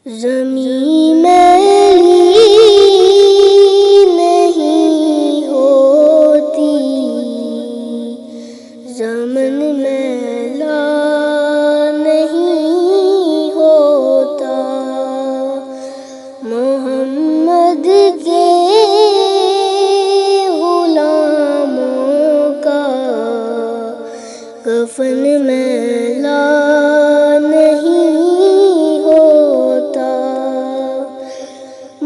زمین میلی نہیں ہوتی، زمن میلا نہیں ہوتا، محمد کے غلاموں کا کفن میلا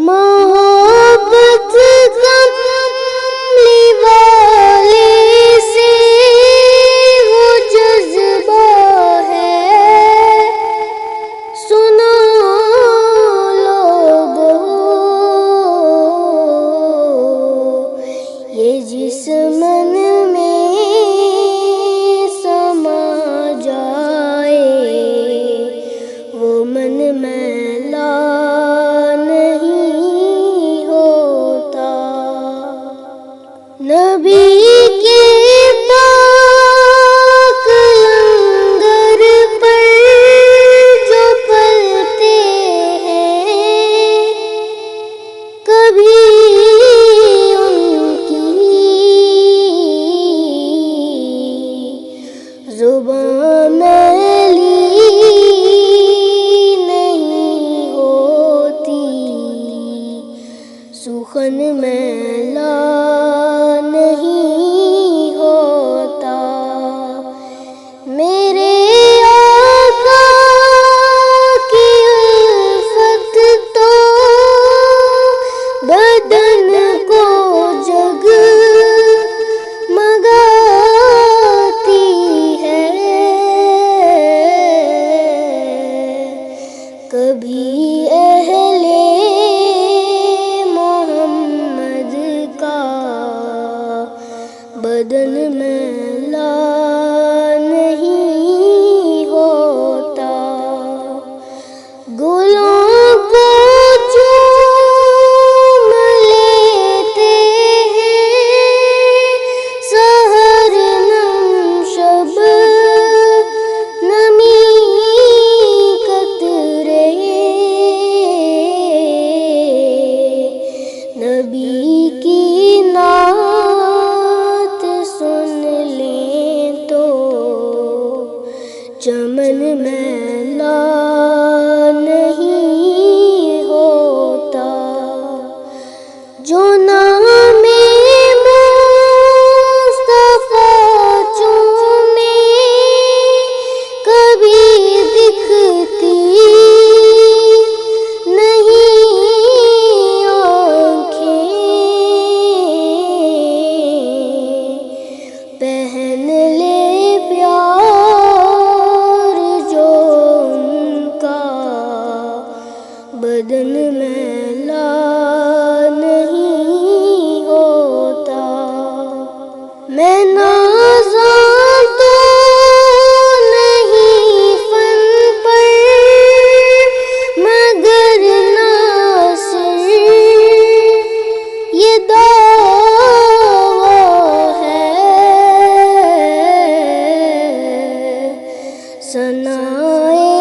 محبت کملی والے سے وہ جذبہ ہے، سنو لوگو یہ جس من میں سما جائے وہ من میلا نبی کے پاک لنگر پر جو پلتے ہیں، کبھی ان کی زبان میلی نہیں ہوتی، سخن میلا نہیں ہوتا، میرے آقا کی الفت تو بدن کو جگمگاتی ہے، کبھی اہل محمد کا بدن میلا نہیں ہوتا، گلوں کو چوم لیتے ہیں سحر نم شب نمی قطرے، نبی کی چمن میلا نہیں ہوتا، جو نام مصطفیٰ چومے کبھی دکھتی نہیں آنکھیں، پہن لے بدن میلا نہیں ہوتا، میں نازاں تو نہیں فن پر مگر ناصر یہ دعویٰ ہے، ثنائے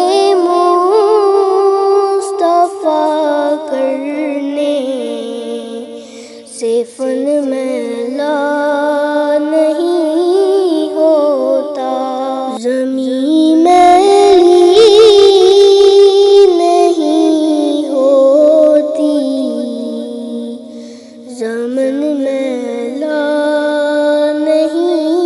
کرنے سے فن میلا نہیں ہوتا، زمین میلی نہیں ہوتی، زمن میلا نہیں